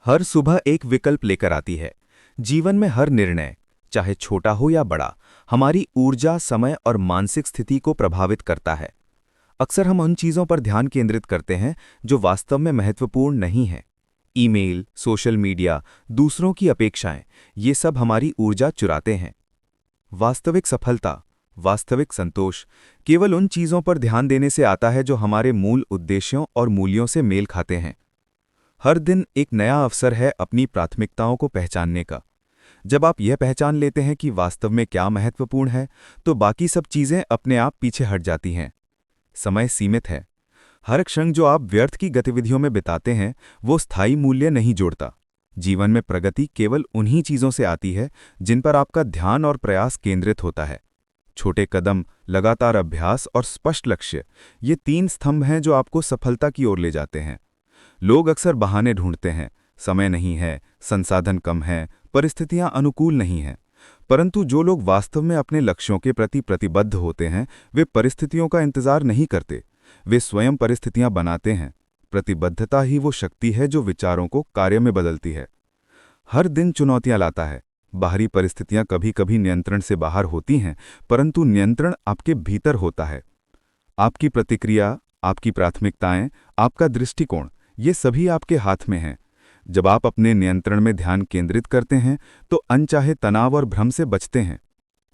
हर सुबह एक विकल्प लेकर आती है। जीवन में हर निर्णय, चाहे छोटा हो या बड़ा, हमारी ऊर्जा, समय और मानसिक स्थिति को प्रभावित करता है। अक्सर हम उन चीज़ों पर ध्यान केंद्रित करते हैं जो वास्तव में महत्वपूर्ण नहीं हैं। ईमेल, सोशल मीडिया, दूसरों की अपेक्षाएं, ये सब हमारी ऊर्जा चुराते हैं। वास्तविक सफलता, वास्तविक संतोष केवल उन चीज़ों पर ध्यान देने से आता है जो हमारे मूल उद्देश्यों और मूल्यों से मेल खाते हैं। हर दिन एक नया अवसर है अपनी प्राथमिकताओं को पहचानने का। जब आप यह पहचान लेते हैं कि वास्तव में क्या महत्वपूर्ण है, तो बाकी सब चीज़ें अपने आप पीछे हट जाती हैं। समय सीमित है। हर क्षण जो आप व्यर्थ की गतिविधियों में बिताते हैं, वो स्थायी मूल्य नहीं जोड़ता। जीवन में प्रगति केवल उन्हीं चीज़ों से आती है जिन पर आपका ध्यान और प्रयास केंद्रित होता है। छोटे कदम, लगातार अभ्यास और स्पष्ट लक्ष्य, ये तीन स्तंभ हैं जो आपको सफलता की ओर ले जाते हैं। लोग अक्सर बहाने ढूंढते हैं, समय नहीं है, संसाधन कम है, परिस्थितियां अनुकूल नहीं हैं। परंतु जो लोग वास्तव में अपने लक्ष्यों के प्रति प्रतिबद्ध होते हैं, वे परिस्थितियों का इंतजार नहीं करते, वे स्वयं परिस्थितियां बनाते हैं। प्रतिबद्धता ही वो शक्ति है जो विचारों को कार्य में बदलती है। हर दिन चुनौतियां लाता है। बाहरी परिस्थितियां कभी कभी नियंत्रण से बाहर होती हैं, परंतु नियंत्रण आपके भीतर होता है। आपकी प्रतिक्रिया, आपकी प्राथमिकताएं, आपका दृष्टिकोण, ये सभी आपके हाथ में हैं। जब आप अपने नियंत्रण में ध्यान केंद्रित करते हैं, तो अनचाहे तनाव और भ्रम से बचते हैं।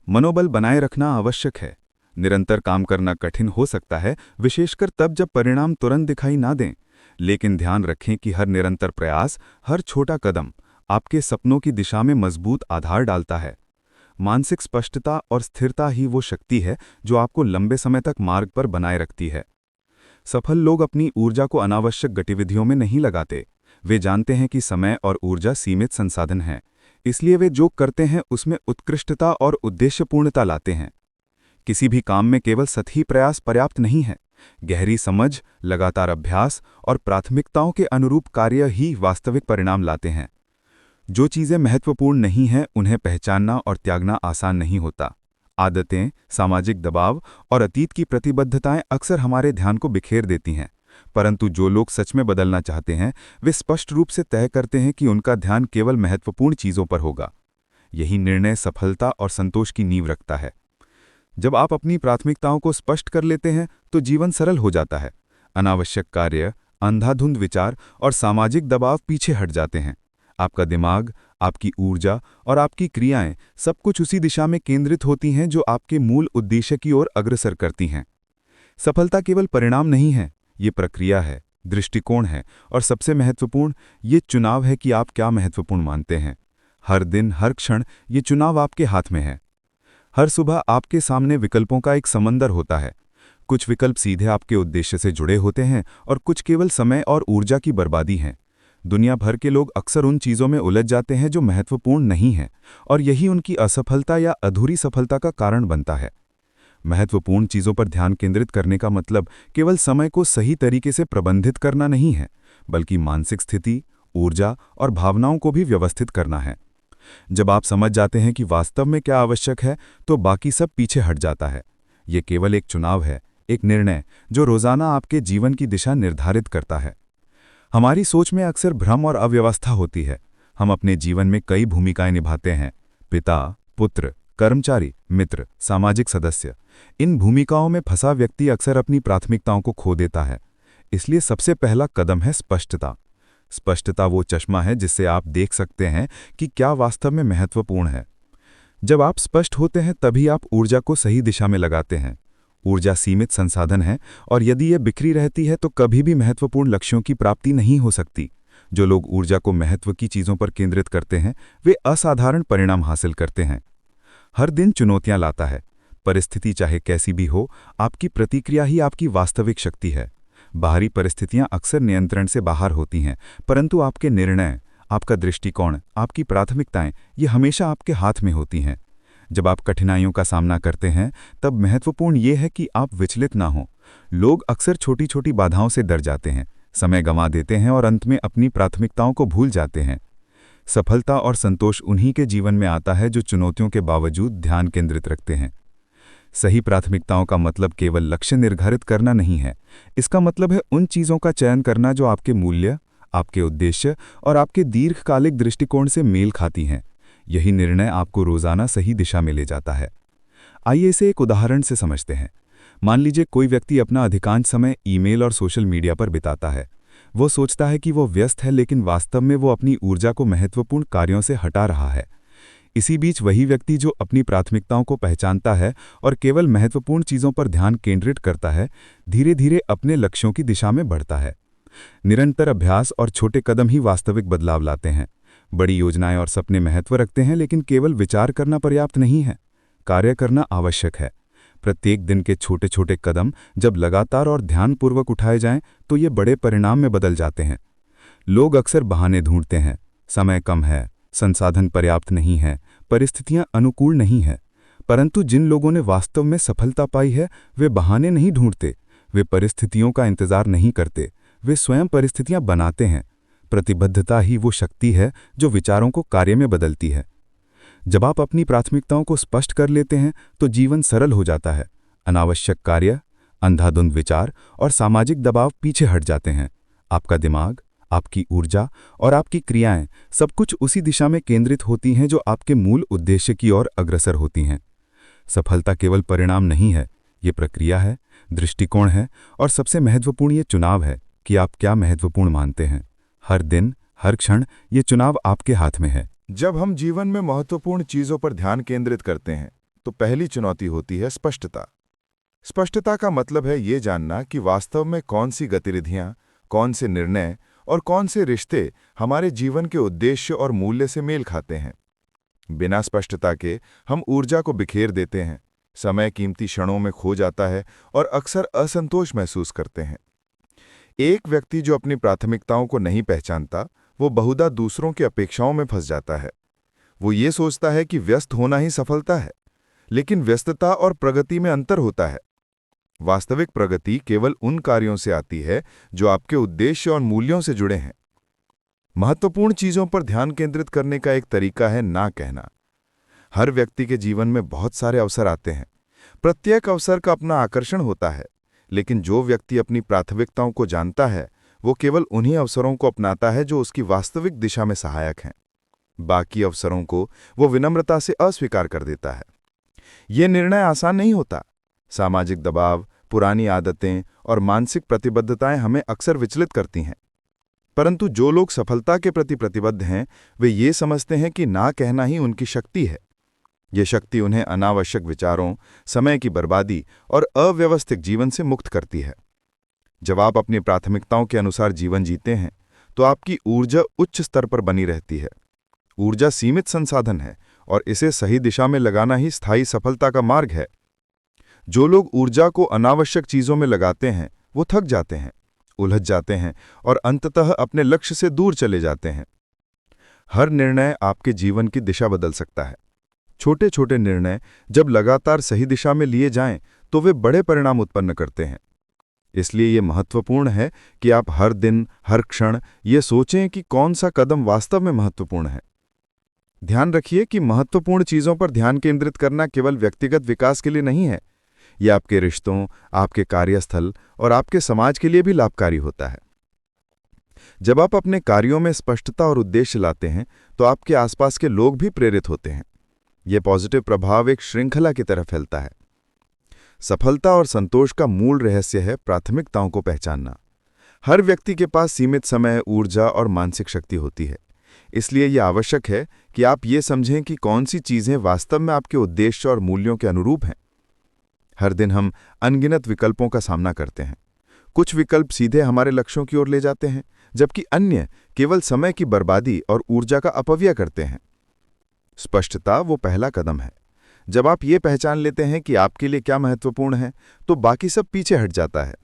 मनोबल बनाए रखना आवश्यक है। निरंतर काम करना कठिन हो सकता है, विशेषकर तब जब परिणाम तुरंत दिखाई ना दें। लेकिन ध्यान रखें कि हर निरंतर प्रयास, हर छोटा कदम आपके सपनों की दिशा में मजबूत आधार डालता है। मानसिक स्पष्टता और स्थिरता ही वो शक्ति है जो आपको लंबे समय तक मार्ग पर बनाए रखती है। सफल लोग अपनी ऊर्जा को अनावश्यक गतिविधियों में नहीं लगाते। वे जानते हैं कि समय और ऊर्जा सीमित संसाधन हैं, इसलिए वे जो करते हैं उसमें उत्कृष्टता और उद्देश्यपूर्णता लाते हैं। किसी भी काम में केवल सतही प्रयास पर्याप्त नहीं है। गहरी समझ, लगातार अभ्यास और प्राथमिकताओं के अनुरूप कार्य ही वास्तविक परिणाम लाते हैं। जो चीज़ें महत्वपूर्ण नहीं हैं, उन्हें पहचानना और त्यागना आसान नहीं होता। आदतें, सामाजिक दबाव और अतीत की प्रतिबद्धताएं अक्सर हमारे ध्यान को बिखेर देती हैं। परंतु जो लोग सच में बदलना चाहते हैं, वे स्पष्ट रूप से तय करते हैं कि उनका ध्यान केवल महत्वपूर्ण चीज़ों पर होगा। यही निर्णय सफलता और संतोष की नींव रखता है। जब आप अपनी प्राथमिकताओं को स्पष्ट कर लेते हैं, तो जीवन सरल हो जाता है। अनावश्यक कार्य, अंधाधुंध विचार और सामाजिक दबाव पीछे हट जाते हैं। आपका दिमाग, आपकी ऊर्जा और आपकी क्रियाएं सब कुछ उसी दिशा में केंद्रित होती हैं जो आपके मूल उद्देश्य की ओर अग्रसर करती हैं। सफलता केवल परिणाम नहीं है, ये प्रक्रिया है, दृष्टिकोण है और सबसे महत्वपूर्ण, ये चुनाव है कि आप क्या महत्वपूर्ण मानते हैं। हर दिन, हर क्षण ये चुनाव आपके हाथ में है। हर सुबह आपके सामने विकल्पों का एक समंदर होता है। कुछ विकल्प सीधे आपके उद्देश्य से जुड़े होते हैं और कुछ केवल समय और ऊर्जा की बर्बादी हैं। दुनिया भर के लोग अक्सर उन चीज़ों में उलझ जाते हैं जो महत्वपूर्ण नहीं हैं, और यही उनकी असफलता या अधूरी सफलता का कारण बनता है। महत्वपूर्ण चीज़ों पर ध्यान केंद्रित करने का मतलब केवल समय को सही तरीके से प्रबंधित करना नहीं है, बल्कि मानसिक स्थिति, ऊर्जा और भावनाओं को भी व्यवस्थित करना है। जब आप समझ जाते हैं कि वास्तव में क्या आवश्यक है, तो बाकी सब पीछे हट जाता है। ये केवल एक चुनाव है, एक निर्णय जो रोज़ाना आपके जीवन की दिशा निर्धारित करता है। हमारी सोच में अक्सर भ्रम और अव्यवस्था होती है। हम अपने जीवन में कई भूमिकाएं निभाते हैं: पिता, पुत्र, कर्मचारी, मित्र, सामाजिक सदस्य। इन भूमिकाओं में फंसा व्यक्ति अक्सर अपनी प्राथमिकताओं को खो देता है। इसलिए सबसे पहला कदम है स्पष्टता। स्पष्टता वो चश्मा है जिससे आप देख सकते हैं कि क्या वास्तव में महत्वपूर्ण है। जब आप स्पष्ट होते हैं, तभी आप ऊर्जा को सही दिशा में लगाते हैं। ऊर्जा सीमित संसाधन है, और यदि यह बिखरी रहती है तो कभी भी महत्वपूर्ण लक्ष्यों की प्राप्ति नहीं हो सकती। जो लोग ऊर्जा को महत्व की चीज़ों पर केंद्रित करते हैं, वे असाधारण परिणाम हासिल करते हैं। हर दिन चुनौतियां लाता है। परिस्थिति चाहे कैसी भी हो, आपकी प्रतिक्रिया ही आपकी वास्तविक शक्ति है। बाहरी परिस्थितियां अक्सर नियंत्रण से बाहर होती हैं, परंतु आपके निर्णय, आपका दृष्टिकोण, आपकी प्राथमिकताएं, ये हमेशा आपके हाथ में होती हैं। जब आप कठिनाइयों का सामना करते हैं, तब महत्वपूर्ण ये है कि आप विचलित ना हों। लोग अक्सर छोटी छोटी बाधाओं से डर जाते हैं, समय गंवा देते हैं और अंत में अपनी प्राथमिकताओं को भूल जाते हैं। सफलता और संतोष उन्हीं के जीवन में आता है जो चुनौतियों के बावजूद ध्यान केंद्रित रखते हैं। सही प्राथमिकताओं का मतलब केवल लक्ष्य निर्धारित करना नहीं है। इसका मतलब है उन चीज़ों का चयन करना जो आपके मूल्य, आपके उद्देश्य और आपके दीर्घकालिक दृष्टिकोण से मेल खाती हैं। यही निर्णय आपको रोजाना सही दिशा में ले जाता है। आइए इसे एक उदाहरण से समझते हैं। मान लीजिए कोई व्यक्ति अपना अधिकांश समय ईमेल और सोशल मीडिया पर बिताता है। वो सोचता है कि वो व्यस्त है, लेकिन वास्तव में वो अपनी ऊर्जा को महत्वपूर्ण कार्यों से हटा रहा है। इसी बीच वही व्यक्ति जो अपनी प्राथमिकताओं को पहचानता है और केवल महत्वपूर्ण चीज़ों पर ध्यान केंद्रित करता है, धीरे धीरे अपने लक्ष्यों की दिशा में बढ़ता है। निरंतर अभ्यास और छोटे कदम ही वास्तविक बदलाव लाते हैं। बड़ी योजनाएं और सपने महत्व रखते हैं, लेकिन केवल विचार करना पर्याप्त नहीं है। कार्य करना आवश्यक है। प्रत्येक दिन के छोटे छोटे कदम जब लगातार और ध्यानपूर्वक उठाए जाएं, तो ये बड़े परिणाम में बदल जाते हैं। लोग अक्सर बहाने ढूंढते हैं। समय कम है, संसाधन पर्याप्त नहीं है, परिस्थितियां अनुकूल नहीं है। परंतु जिन लोगों ने वास्तव में सफलता पाई है, वे बहाने नहीं ढूंढते, वे परिस्थितियों का इंतजार नहीं करते, वे स्वयं परिस्थितियां बनाते हैं। प्रतिबद्धता ही वो शक्ति है जो विचारों को कार्य में बदलती है। जब आप अपनी प्राथमिकताओं को स्पष्ट कर लेते हैं, तो जीवन सरल हो जाता है। अनावश्यक कार्य, अंधाधुंध विचार और सामाजिक दबाव पीछे हट जाते हैं। आपका दिमाग, आपकी ऊर्जा और आपकी क्रियाएं सब कुछ उसी दिशा में केंद्रित होती हैं जो आपके मूल उद्देश्य की ओर अग्रसर होती हैं। सफलता केवल परिणाम नहीं है, ये प्रक्रिया है, दृष्टिकोण है और सबसे महत्वपूर्ण ये चुनाव है कि आप क्या महत्वपूर्ण मानते हैं। हर दिन, हर क्षण ये चुनाव आपके हाथ में है। जब हम जीवन में महत्वपूर्ण चीजों पर ध्यान केंद्रित करते हैं, तो पहली चुनौती होती है स्पष्टता। स्पष्टता का मतलब है ये जानना कि वास्तव में कौन सी गतिविधियां, कौन से निर्णय और कौन से रिश्ते हमारे जीवन के उद्देश्य और मूल्य से मेल खाते हैं। बिना स्पष्टता के हम ऊर्जा को बिखेर देते हैं, समय कीमती क्षणों में खो जाता है और अक्सर असंतोष महसूस करते हैं। एक व्यक्ति जो अपनी प्राथमिकताओं को नहीं पहचानता, वो बहुधा दूसरों की अपेक्षाओं में फंस जाता है। वो ये सोचता है कि व्यस्त होना ही सफलता है, लेकिन व्यस्तता और प्रगति में अंतर होता है। वास्तविक प्रगति केवल उन कार्यों से आती है जो आपके उद्देश्य और मूल्यों से जुड़े हैं। महत्वपूर्ण चीजों पर ध्यान केंद्रित करने का एक तरीका है ना कहना। हर व्यक्ति के जीवन में बहुत सारे अवसर आते हैं। प्रत्येक अवसर का अपना आकर्षण होता है, लेकिन जो व्यक्ति अपनी प्राथमिकताओं को जानता है, वो केवल उन्हीं अवसरों को अपनाता है जो उसकी वास्तविक दिशा में सहायक हैं। बाकी अवसरों को वो विनम्रता से अस्वीकार कर देता है। ये निर्णय आसान नहीं होता। सामाजिक दबाव, पुरानी आदतें और मानसिक प्रतिबद्धताएं हमें अक्सर विचलित करती हैं। परंतु जो लोग सफलता के प्रति प्रतिबद्ध हैं, वे ये समझते हैं कि ना कहना ही उनकी शक्ति है। ये शक्ति उन्हें अनावश्यक विचारों, समय की बर्बादी और अव्यवस्थित जीवन से मुक्त करती है। जब आप अपनी प्राथमिकताओं के अनुसार जीवन जीते हैं, तो आपकी ऊर्जा उच्च स्तर पर बनी रहती है। ऊर्जा सीमित संसाधन है और इसे सही दिशा में लगाना ही स्थायी सफलता का मार्ग है। जो लोग ऊर्जा को अनावश्यक चीजों में लगाते हैं, वो थक जाते हैं, उलझ जाते हैं और अंततः अपने लक्ष्य से दूर चले जाते हैं। हर निर्णय आपके जीवन की दिशा बदल सकता है। छोटे छोटे निर्णय जब लगातार सही दिशा में लिए जाएं, तो वे बड़े परिणाम उत्पन्न करते हैं। इसलिए ये महत्वपूर्ण है कि आप हर दिन, हर क्षण ये सोचें कि कौन सा कदम वास्तव में महत्वपूर्ण है। ध्यान रखिए कि महत्वपूर्ण चीजों पर ध्यान केंद्रित करना केवल व्यक्तिगत विकास के लिए नहीं है। यह आपके रिश्तों, आपके कार्यस्थल और आपके समाज के लिए भी लाभकारी होता है। जब आप अपने कार्यों में स्पष्टता और उद्देश्य लाते हैं, तो आपके आसपास के लोग भी प्रेरित होते हैं। यह पॉजिटिव प्रभाव एक श्रृंखला की तरह फैलता है। सफलता और संतोष का मूल रहस्य है प्राथमिकताओं को पहचानना। हर व्यक्ति के पास सीमित समय, ऊर्जा और मानसिक शक्ति होती है। इसलिए यह आवश्यक है कि आप ये समझें कि कौन सी चीजें वास्तव में आपके उद्देश्य और मूल्यों के अनुरूप हैं। हर दिन हम अनगिनत विकल्पों का सामना करते हैं। कुछ विकल्प सीधे हमारे लक्ष्यों की ओर ले जाते हैं, जबकि अन्य केवल समय की बर्बादी और ऊर्जा का अपव्यय करते हैं। स्पष्टता वो पहला कदम है। जब आप ये पहचान लेते हैं कि आपके लिए क्या महत्वपूर्ण है, तो बाकी सब पीछे हट जाता है।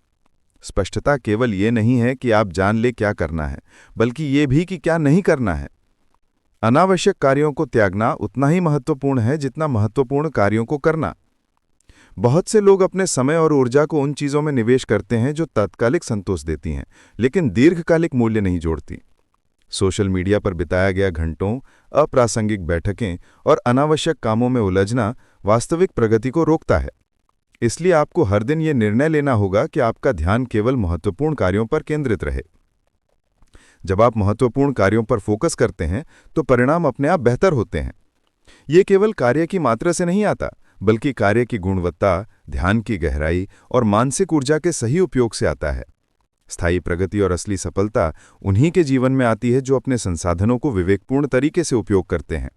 स्पष्टता केवल ये नहीं है कि आप जान ले क्या करना है, बल्कि ये भी कि क्या नहीं करना है। अनावश्यक कार्यों को त्यागना उतना ही महत्वपूर्ण है जितना महत्वपूर्ण कार्यों को करना। बहुत से लोग अपने समय और ऊर्जा को उन चीजों में निवेश करते हैं जो तात्कालिक संतोष देती हैं, लेकिन दीर्घकालिक मूल्य नहीं जोड़ती। सोशल मीडिया पर बिताया गया घंटों, अप्रासंगिक बैठकें और अनावश्यक कामों में उलझना वास्तविक प्रगति को रोकता है। इसलिए आपको हर दिन ये निर्णय लेना होगा कि आपका ध्यान केवल महत्वपूर्ण कार्यों पर केंद्रित रहे। जब आप महत्वपूर्ण कार्यों पर फोकस करते हैं तो परिणाम अपने आप बेहतर होते हैं। ये केवल कार्य की मात्रा से नहीं आता, बल्कि कार्य की गुणवत्ता, ध्यान की गहराई और मानसिक ऊर्जा के सही उपयोग से आता है। स्थायी प्रगति और असली सफलता उन्हीं के जीवन में आती है जो अपने संसाधनों को विवेकपूर्ण तरीके से उपयोग करते हैं।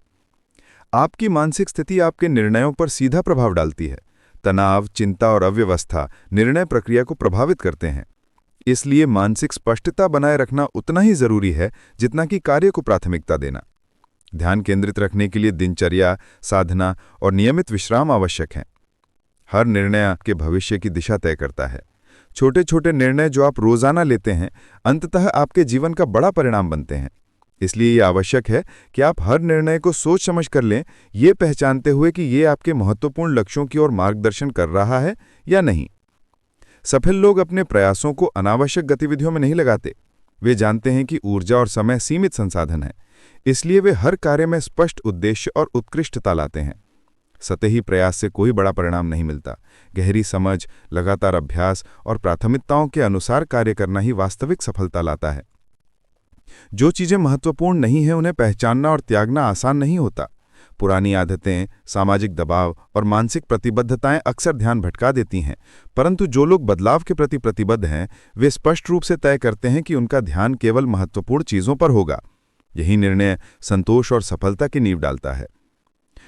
आपकी मानसिक स्थिति आपके निर्णयों पर सीधा प्रभाव डालती है। तनाव, चिंता और अव्यवस्था निर्णय प्रक्रिया को प्रभावित करते हैं। इसलिए मानसिक स्पष्टता बनाए रखना उतना ही जरूरी है जितना कि कार्य को प्राथमिकता देना। ध्यान केंद्रित रखने के लिए दिनचर्या, साधना और नियमित विश्राम आवश्यक हैं। हर निर्णय आपके भविष्य की दिशा तय करता है। छोटे छोटे निर्णय जो आप रोजाना लेते हैं, अंततः आपके जीवन का बड़ा परिणाम बनते हैं। इसलिए ये आवश्यक है कि आप हर निर्णय को सोच समझ कर लें, ये पहचानते हुए कि ये आपके महत्वपूर्ण लक्ष्यों की ओर मार्गदर्शन कर रहा है या नहीं। सफल लोग अपने प्रयासों को अनावश्यक गतिविधियों में नहीं लगाते। वे जानते हैं कि ऊर्जा और समय सीमित संसाधन है, इसलिए वे हर कार्य में स्पष्ट उद्देश्य और उत्कृष्टता लाते हैं। सतही प्रयास से कोई बड़ा परिणाम नहीं मिलता। गहरी समझ, लगातार अभ्यास और प्राथमिकताओं के अनुसार कार्य करना ही वास्तविक सफलता लाता है। जो चीजें महत्वपूर्ण नहीं हैं, उन्हें पहचानना और त्यागना आसान नहीं होता। पुरानी आदतें, सामाजिक दबाव और मानसिक प्रतिबद्धताएं अक्सर ध्यान भटका देती हैं, परंतु जो लोग बदलाव के प्रति प्रतिबद्ध हैं, वे स्पष्ट रूप से तय करते हैं कि उनका ध्यान केवल महत्वपूर्ण चीजों पर होगा। यही निर्णय संतोष और सफलता की नींव डालता है।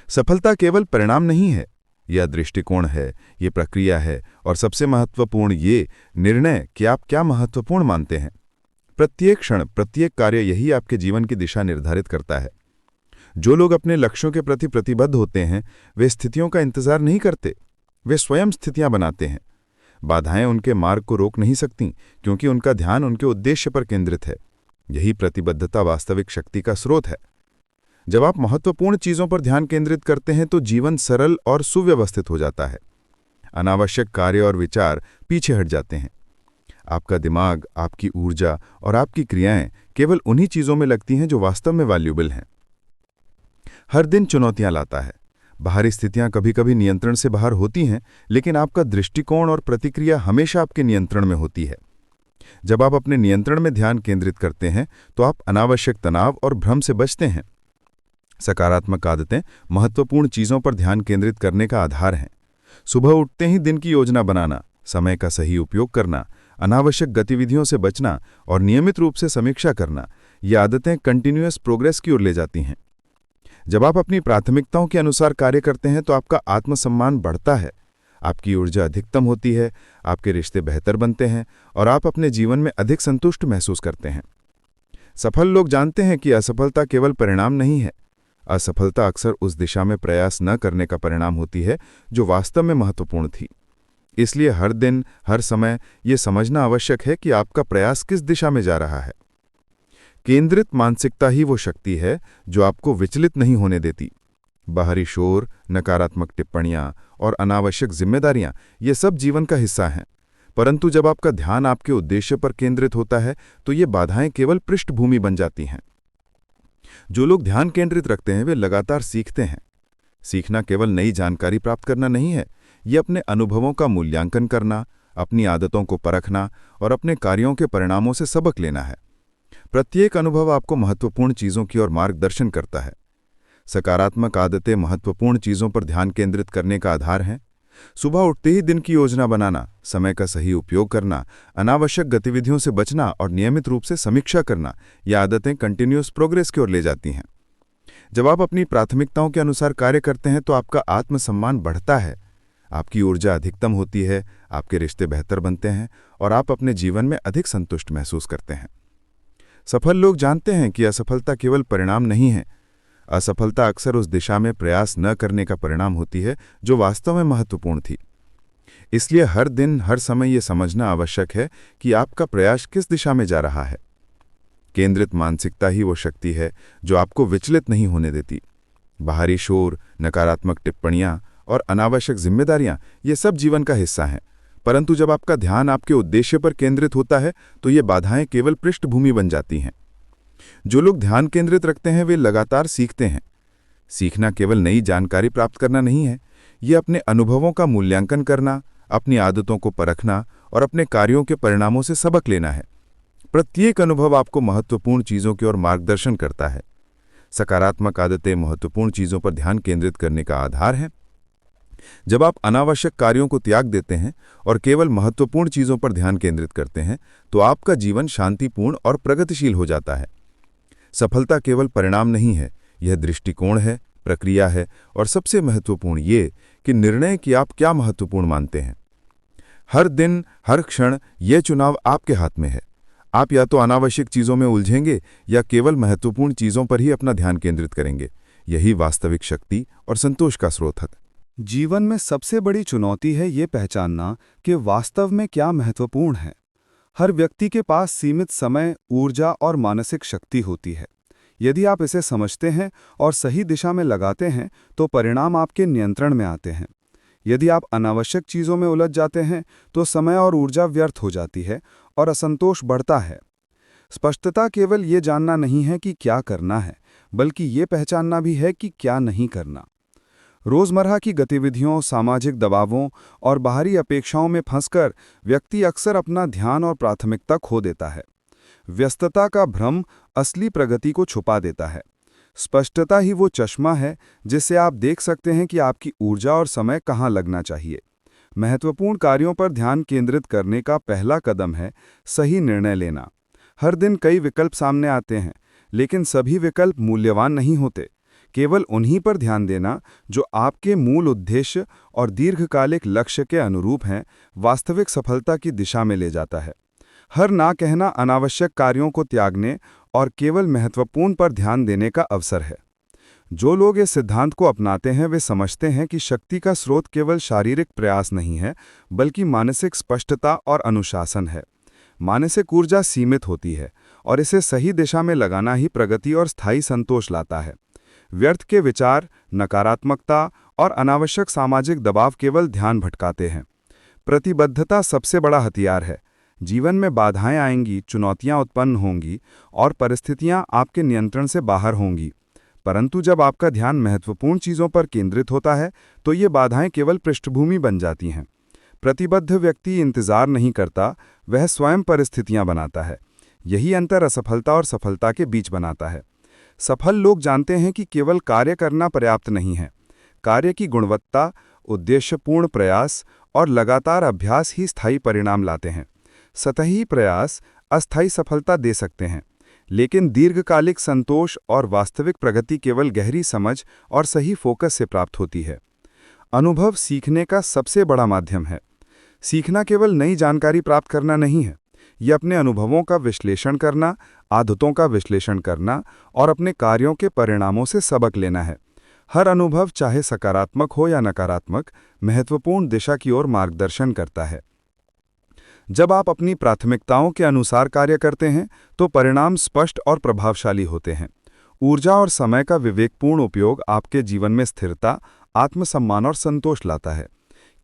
सफलता केवल परिणाम नहीं है, यह दृष्टिकोण है, ये प्रक्रिया है और सबसे महत्वपूर्ण ये निर्णय कि आप क्या महत्वपूर्ण मानते हैं। प्रत्येक क्षण, प्रत्येक कार्य यही आपके जीवन की दिशा निर्धारित करता है। जो लोग अपने लक्ष्यों के प्रति प्रतिबद्ध होते हैं, वे स्थितियों का इंतजार नहीं करते, वे स्वयं स्थितियां बनाते हैं। बाधाएं उनके मार्ग को रोक नहीं सकती, क्योंकि उनका ध्यान उनके उद्देश्य पर केंद्रित है। यही प्रतिबद्धता वास्तविक शक्ति का स्रोत है। जब आप महत्वपूर्ण चीजों पर ध्यान केंद्रित करते हैं तो जीवन सरल और सुव्यवस्थित हो जाता है। अनावश्यक कार्य और विचार पीछे हट जाते हैं। आपका दिमाग, आपकी ऊर्जा और आपकी क्रियाएं केवल उन्हीं चीजों में लगती हैं जो वास्तव में वैल्यूएबल हैं। हर दिन चुनौतियां लाता है। बाहरी स्थितियां कभी कभी नियंत्रण से बाहर होती हैं, लेकिन आपका दृष्टिकोण और प्रतिक्रिया हमेशा आपके नियंत्रण में होती है। जब आप अपने नियंत्रण में ध्यान केंद्रित करते हैं तो आप अनावश्यक तनाव और भ्रम से बचते हैं। सकारात्मक आदतें महत्वपूर्ण चीजों पर ध्यान केंद्रित करने का आधार हैं। सुबह उठते ही दिन की योजना बनाना, समय का सही उपयोग करना, अनावश्यक गतिविधियों से बचना और नियमित रूप से समीक्षा करना, ये आदतें कंटिन्यूअस प्रोग्रेस की ओर ले जाती हैं। जब आप अपनी प्राथमिकताओं के अनुसार कार्य करते हैं तो आपका आत्मसम्मान बढ़ता है, आपकी ऊर्जा अधिकतम होती है, आपके रिश्ते बेहतर बनते हैं और आप अपने जीवन में अधिक संतुष्ट महसूस करते हैं। सफल लोग जानते हैं कि असफलता केवल परिणाम नहीं है। असफलता अक्सर उस दिशा में प्रयास न करने का परिणाम होती है जो वास्तव में महत्वपूर्ण थी। इसलिए हर दिन, हर समय ये समझना आवश्यक है कि आपका प्रयास किस दिशा में जा रहा है। केंद्रित मानसिकता ही वो शक्ति है जो आपको विचलित नहीं होने देती। बाहरी शोर, नकारात्मक टिप्पणियां और अनावश्यक जिम्मेदारियां ये सब जीवन का हिस्सा हैं, परंतु जब आपका ध्यान आपके उद्देश्य पर केंद्रित होता है तो ये बाधाएं केवल पृष्ठभूमि बन जाती हैं। जो लोग ध्यान केंद्रित रखते हैं वे लगातार सीखते हैं। सीखना केवल नई जानकारी प्राप्त करना नहीं है, ये अपने अनुभवों का मूल्यांकन करना, अपनी आदतों को परखना और अपने कार्यों के परिणामों से सबक लेना है। प्रत्येक अनुभव आपको महत्वपूर्ण चीजों की ओर मार्गदर्शन करता है। सकारात्मक आदतें महत्वपूर्ण चीजों पर ध्यान केंद्रित करने का आधार हैं। सुबह उठते ही दिन की योजना बनाना, समय का सही उपयोग करना, अनावश्यक गतिविधियों से बचना और नियमित रूप से समीक्षा करना, ये आदतें कंटिन्यूअस प्रोग्रेस की ओर ले जाती हैं। जब आप अपनी प्राथमिकताओं के अनुसार कार्य करते हैं तो आपका आत्मसम्मान बढ़ता है, आपकी ऊर्जा अधिकतम होती है, आपके रिश्ते बेहतर बनते हैं और आप अपने जीवन में अधिक संतुष्ट महसूस करते हैं। सफल लोग जानते हैं कि असफलता केवल परिणाम नहीं है। असफलता अक्सर उस दिशा में प्रयास न करने का परिणाम होती है जो वास्तव में महत्वपूर्ण थी। इसलिए हर दिन, हर समय ये समझना आवश्यक है कि आपका प्रयास किस दिशा में जा रहा है। केंद्रित मानसिकता ही वो शक्ति है जो आपको विचलित नहीं होने देती। बाहरी शोर, नकारात्मक टिप्पणियां और अनावश्यक जिम्मेदारियां ये सब जीवन का हिस्सा हैं, परंतु जब आपका ध्यान आपके उद्देश्य पर केंद्रित होता है तो ये बाधाएं केवल पृष्ठभूमि बन जाती हैं। जो लोग ध्यान केंद्रित रखते हैं वे लगातार सीखते हैं। सीखना केवल नई जानकारी प्राप्त करना नहीं है, ये अपने अनुभवों का मूल्यांकन करना, अपनी आदतों को परखना और अपने कार्यों के परिणामों से सबक लेना है। प्रत्येक अनुभव आपको महत्वपूर्ण चीज़ों की ओर मार्गदर्शन करता है। सकारात्मक आदतें महत्वपूर्ण चीज़ों पर ध्यान केंद्रित करने का आधार हैं। जब आप अनावश्यक कार्यों को त्याग देते हैं और केवल महत्वपूर्ण चीज़ों पर ध्यान केंद्रित करते हैं तो आपका जीवन शांतिपूर्ण और प्रगतिशील हो जाता है। सफलता केवल परिणाम नहीं है, यह दृष्टिकोण है, प्रक्रिया है और सबसे महत्वपूर्ण ये कि निर्णय कि आप क्या महत्वपूर्ण मानते हैं। हर दिन, हर क्षण यह चुनाव आपके हाथ में है। आप या तो अनावश्यक चीज़ों में उलझेंगे या केवल महत्वपूर्ण चीज़ों पर ही अपना ध्यान केंद्रित करेंगे। यही वास्तविक शक्ति और संतोष का स्रोत है। जीवन में सबसे बड़ी चुनौती है ये पहचानना कि वास्तव में क्या महत्वपूर्ण है। हर व्यक्ति के पास सीमित समय, ऊर्जा और मानसिक शक्ति होती है। यदि आप इसे समझते हैं और सही दिशा में लगाते हैं तो परिणाम आपके नियंत्रण में आते हैं। यदि आप अनावश्यक चीज़ों में उलझ जाते हैं तो समय और ऊर्जा व्यर्थ हो जाती है और असंतोष बढ़ता है। स्पष्टता केवल ये जानना नहीं है कि क्या करना है, बल्कि ये पहचानना भी है कि क्या नहीं करना। रोज़मर्रा की गतिविधियों, सामाजिक दबावों और बाहरी अपेक्षाओं में फंसकर व्यक्ति अक्सर अपना ध्यान और प्राथमिकता खो देता है। व्यस्तता का भ्रम असली प्रगति को छुपा देता है। स्पष्टता ही वो चश्मा है जिससे आप देख सकते हैं कि आपकी ऊर्जा और समय कहाँ लगना चाहिए। महत्वपूर्ण कार्यों पर ध्यान केंद्रित करने का पहला कदम है सही निर्णय लेना। हर दिन कई विकल्प सामने आते हैं, लेकिन सभी विकल्प मूल्यवान नहीं होते। केवल उन्हीं पर ध्यान देना जो आपके मूल उद्देश्य और दीर्घकालिक लक्ष्य के अनुरूप हैं, वास्तविक सफलता की दिशा में ले जाता है। हर ना कहना अनावश्यक कार्यों को त्यागने और केवल महत्वपूर्ण पर ध्यान देने का अवसर है। जो लोग इस सिद्धांत को अपनाते हैं वे समझते हैं कि शक्ति का स्रोत केवल शारीरिक प्रयास नहीं है, बल्कि मानसिक स्पष्टता और अनुशासन है। मानसिक ऊर्जा सीमित होती है और इसे सही दिशा में लगाना ही प्रगति और स्थायी संतोष लाता है। व्यर्थ के विचार, नकारात्मकता और अनावश्यक सामाजिक दबाव केवल ध्यान भटकाते हैं। प्रतिबद्धता सबसे बड़ा हथियार है। जीवन में बाधाएं आएंगी, चुनौतियां उत्पन्न होंगी और परिस्थितियां आपके नियंत्रण से बाहर होंगी, परंतु जब आपका ध्यान महत्वपूर्ण चीज़ों पर केंद्रित होता है तो ये बाधाएं केवल पृष्ठभूमि बन जाती हैं। प्रतिबद्ध व्यक्ति इंतजार नहीं करता, वह स्वयं परिस्थितियां बनाता है। यही अंतर असफलता और सफलता के बीच बनाता है। सफल लोग जानते हैं कि केवल कार्य करना पर्याप्त नहीं है। कार्य की गुणवत्ता, उद्देश्यपूर्ण प्रयास और लगातार अभ्यास ही स्थायी परिणाम लाते हैं। सतही प्रयास अस्थायी सफलता दे सकते हैं, लेकिन दीर्घकालिक संतोष और वास्तविक प्रगति केवल गहरी समझ और सही फोकस से प्राप्त होती है। अनुभव सीखने का सबसे बड़ा माध्यम है। सीखना केवल नई जानकारी प्राप्त करना नहीं है, यह अपने अनुभवों का विश्लेषण करना, आदतों का विश्लेषण करना और अपने कार्यों के परिणामों से सबक लेना है। हर अनुभव, चाहे सकारात्मक हो या नकारात्मक, महत्वपूर्ण दिशा की ओर मार्गदर्शन करता है। जब आप अपनी प्राथमिकताओं के अनुसार कार्य करते हैं तो परिणाम स्पष्ट और प्रभावशाली होते हैं। ऊर्जा और समय का विवेकपूर्ण उपयोग आपके जीवन में स्थिरता, आत्मसम्मान और संतोष लाता है।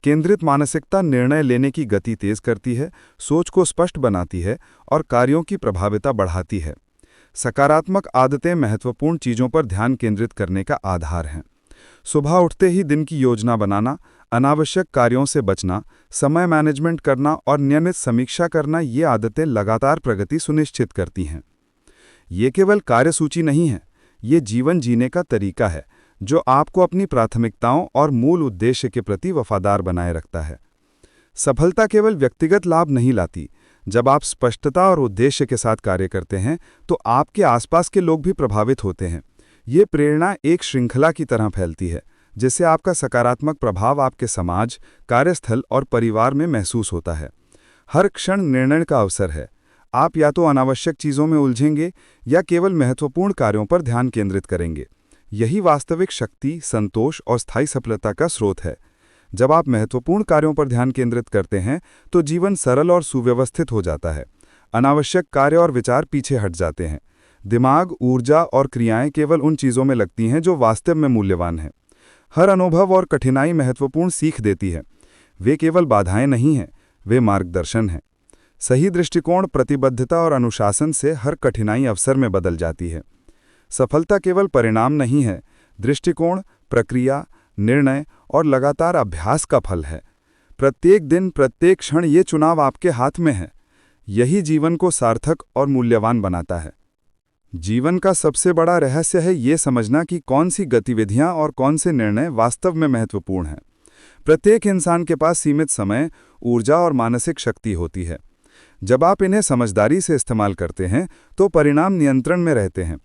केंद्रित मानसिकता निर्णय लेने की गति तेज करती है, सोच को स्पष्ट बनाती है और कार्यों की प्रभाविता बढ़ाती है। सकारात्मक आदतें महत्वपूर्ण चीज़ों पर ध्यान केंद्रित करने का आधार हैं। सुबह उठते ही दिन की योजना बनाना, अनावश्यक कार्यों से बचना, समय मैनेजमेंट करना और नियमित समीक्षा करना, ये आदतें लगातार प्रगति सुनिश्चित करती हैं। ये केवल कार्यसूची नहीं है, ये जीवन जीने का तरीका है जो आपको अपनी प्राथमिकताओं और मूल उद्देश्य के प्रति वफादार बनाए रखता है। सफलता केवल व्यक्तिगत लाभ नहीं लाती। जब आप स्पष्टता और उद्देश्य के साथ कार्य करते हैं तो आपके आसपास के लोग भी प्रभावित होते हैं। ये प्रेरणा एक श्रृंखला की तरह फैलती है, जिससे आपका सकारात्मक प्रभाव आपके समाज, कार्यस्थल और परिवार में महसूस होता है। हर क्षण निर्णय का अवसर है। आप या तो अनावश्यक चीज़ों में उलझेंगे या केवल महत्वपूर्ण कार्यों पर ध्यान केंद्रित करेंगे। यही वास्तविक शक्ति, संतोष और स्थायी सफलता का स्रोत है। जब आप महत्वपूर्ण कार्यों पर ध्यान केंद्रित करते हैं तो जीवन सरल और सुव्यवस्थित हो जाता है। अनावश्यक कार्य और विचार पीछे हट जाते हैं। दिमाग, ऊर्जा और क्रियाएं केवल उन चीज़ों में लगती हैं जो वास्तव में मूल्यवान हैं। हर अनुभव और कठिनाई महत्वपूर्ण सीख देती है। वे केवल बाधाएं नहीं हैं, वे मार्गदर्शन हैं। सही दृष्टिकोण, प्रतिबद्धता और अनुशासन से हर कठिनाई अवसर में बदल जाती है। सफलता केवल परिणाम नहीं है, दृष्टिकोण, प्रक्रिया, निर्णय और लगातार अभ्यास का फल है। प्रत्येक दिन, प्रत्येक क्षण ये चुनाव आपके हाथ में है। यही जीवन को सार्थक और मूल्यवान बनाता है। जीवन का सबसे बड़ा रहस्य है ये समझना कि कौन सी गतिविधियां और कौन से निर्णय वास्तव में महत्वपूर्ण हैं। प्रत्येक इंसान के पास सीमित समय, ऊर्जा और मानसिक शक्ति होती है। जब आप इन्हें समझदारी से इस्तेमाल करते हैं तो परिणाम नियंत्रण में रहते हैं।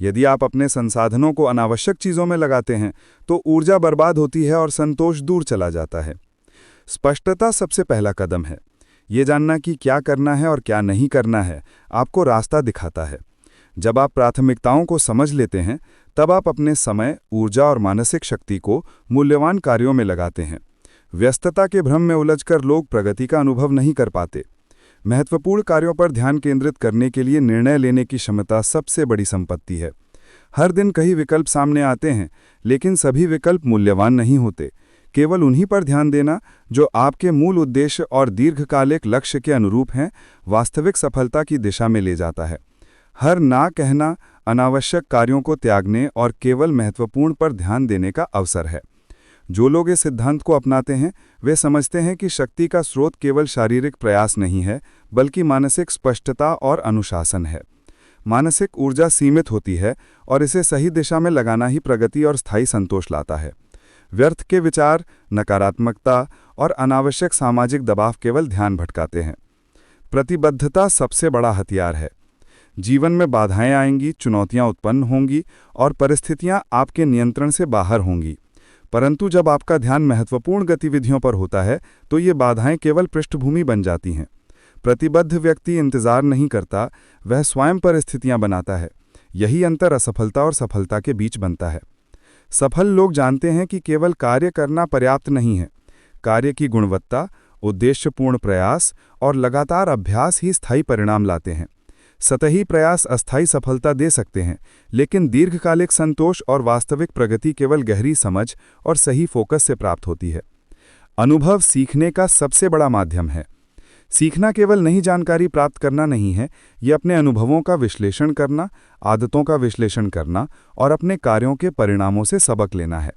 यदि आप अपने संसाधनों को अनावश्यक चीज़ों में लगाते हैं तो ऊर्जा बर्बाद होती है और संतोष दूर चला जाता है। स्पष्टता सबसे पहला कदम है। ये जानना कि क्या करना है और क्या नहीं करना है आपको रास्ता दिखाता है। जब आप प्राथमिकताओं को समझ लेते हैं तब आप अपने समय, ऊर्जा और मानसिक शक्ति को मूल्यवान कार्यों में लगाते हैं। व्यस्तता के भ्रम में उलझकर लोग प्रगति का अनुभव नहीं कर पाते। महत्वपूर्ण कार्यों पर ध्यान केंद्रित करने के लिए निर्णय लेने की क्षमता सबसे बड़ी संपत्ति है। हर दिन कई विकल्प सामने आते हैं, लेकिन सभी विकल्प मूल्यवान नहीं होते। केवल उन्हीं पर ध्यान देना जो आपके मूल उद्देश्य और दीर्घकालिक लक्ष्य के अनुरूप हैं, वास्तविक सफलता की दिशा में ले जाता है। हर ना कहना अनावश्यक कार्यों को त्यागने और केवल महत्वपूर्ण पर ध्यान देने का अवसर है। जो लोग इस सिद्धांत को अपनाते हैं वे समझते हैं कि शक्ति का स्रोत केवल शारीरिक प्रयास नहीं है, बल्कि मानसिक स्पष्टता और अनुशासन है। मानसिक ऊर्जा सीमित होती है और इसे सही दिशा में लगाना ही प्रगति और स्थायी संतोष लाता है। व्यर्थ के विचार, नकारात्मकता और अनावश्यक सामाजिक दबाव केवल ध्यान भटकाते हैं। प्रतिबद्धता सबसे बड़ा हथियार है। जीवन में बाधाएं आएंगी, चुनौतियां उत्पन्न होंगी और परिस्थितियां आपके नियंत्रण से बाहर होंगी। परंतु जब आपका ध्यान महत्वपूर्ण गतिविधियों पर होता है तो ये बाधाएं केवल पृष्ठभूमि बन जाती हैं। प्रतिबद्ध व्यक्ति इंतजार नहीं करता, वह स्वयं परिस्थितियां बनाता है। यही अंतर असफलता और सफलता के बीच बनता है। सफल लोग जानते हैं कि केवल कार्य करना पर्याप्त नहीं है। कार्य की गुणवत्ता, उद्देश्यपूर्ण प्रयास और लगातार अभ्यास ही स्थायी परिणाम लाते हैं। सतही प्रयास अस्थायी सफलता दे सकते हैं, लेकिन दीर्घकालिक संतोष और वास्तविक प्रगति केवल गहरी समझ और सही फोकस से प्राप्त होती है। अनुभव सीखने का सबसे बड़ा माध्यम है। सीखना केवल नई जानकारी प्राप्त करना नहीं है, ये अपने अनुभवों का विश्लेषण करना, आदतों का विश्लेषण करना और अपने कार्यों के परिणामों से सबक लेना है।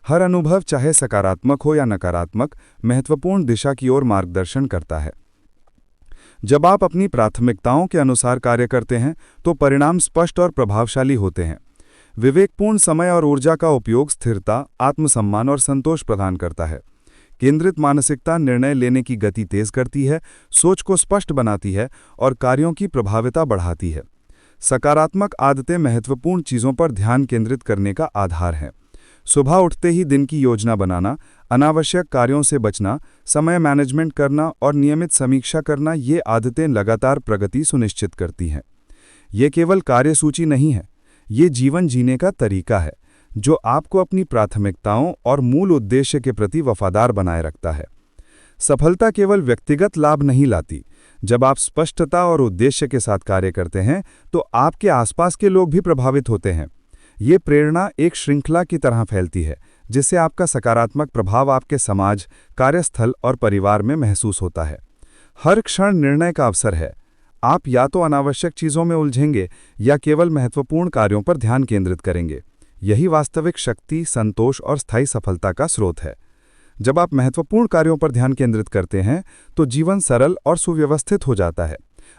हर अनुभव, चाहे सकारात्मक हो या नकारात्मक, महत्वपूर्ण दिशा की ओर मार्गदर्शन करता है। जब आप अपनी प्राथमिकताओं के अनुसार कार्य करते हैं तो परिणाम स्पष्ट और प्रभावशाली होते हैं। विवेकपूर्ण समय और ऊर्जा का उपयोग स्थिरता, आत्मसम्मान और संतोष प्रदान करता है। केंद्रित मानसिकता निर्णय लेने की गति तेज करती है, सोच को स्पष्ट बनाती है और कार्यों की प्रभावता बढ़ाती है। सकारात्मक आदतें महत्वपूर्ण चीज़ों पर ध्यान केंद्रित करने का आधार हैं। सुबह उठते ही दिन की योजना बनाना, अनावश्यक कार्यों से बचना, समय मैनेजमेंट करना और नियमित समीक्षा करना, ये आदतें लगातार प्रगति सुनिश्चित करती हैं। ये केवल कार्यसूची नहीं है, ये जीवन जीने का तरीका है जो आपको अपनी प्राथमिकताओं और मूल उद्देश्य के प्रति वफादार बनाए रखता है। सफलता केवल व्यक्तिगत लाभ नहीं लाती। जब आप स्पष्टता और उद्देश्य के साथ कार्य करते हैं तो आपके आसपास के लोग भी प्रभावित होते हैं। ये प्रेरणा एक श्रृंखला की तरह फैलती है, जिससे आपका सकारात्मक प्रभाव आपके समाज, कार्यस्थल और परिवार में महसूस होता है। हर क्षण निर्णय का अवसर है। आप या तो अनावश्यक चीज़ों में उलझेंगे या केवल महत्वपूर्ण कार्यों पर ध्यान केंद्रित करेंगे। यही वास्तविक शक्ति, संतोष और स्थायी सफलता का स्रोत है। जब आप महत्वपूर्ण कार्यों पर ध्यान केंद्रित करते हैं तो जीवन सरल और सुव्यवस्थित हो जाता है।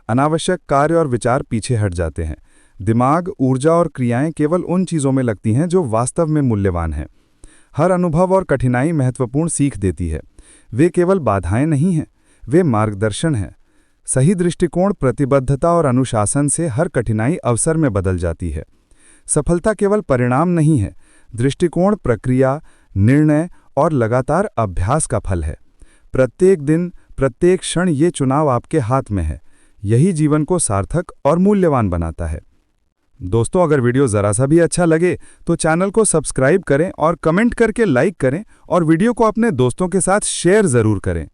अनावश्यक कार्य और विचार पीछे हट जाते हैं। दिमाग, ऊर्जा और क्रियाएं केवल उन चीज़ों में लगती हैं जो वास्तव में मूल्यवान हैं। हर अनुभव और कठिनाई महत्वपूर्ण सीख देती है। वे केवल बाधाएं नहीं हैं, वे मार्गदर्शन हैं। सही दृष्टिकोण, प्रतिबद्धता और अनुशासन से हर कठिनाई अवसर में बदल जाती है। सफलता केवल परिणाम नहीं है, दृष्टिकोण, प्रक्रिया, निर्णय और लगातार अभ्यास का फल है। प्रत्येक दिन, प्रत्येक क्षण ये चुनाव आपके हाथ में है। यही जीवन को सार्थक और मूल्यवान बनाता है। दोस्तों, अगर वीडियो ज़रा सा भी अच्छा लगे तो चैनल को सब्सक्राइब करें और कमेंट करके लाइक करें और वीडियो को अपने दोस्तों के साथ शेयर ज़रूर करें।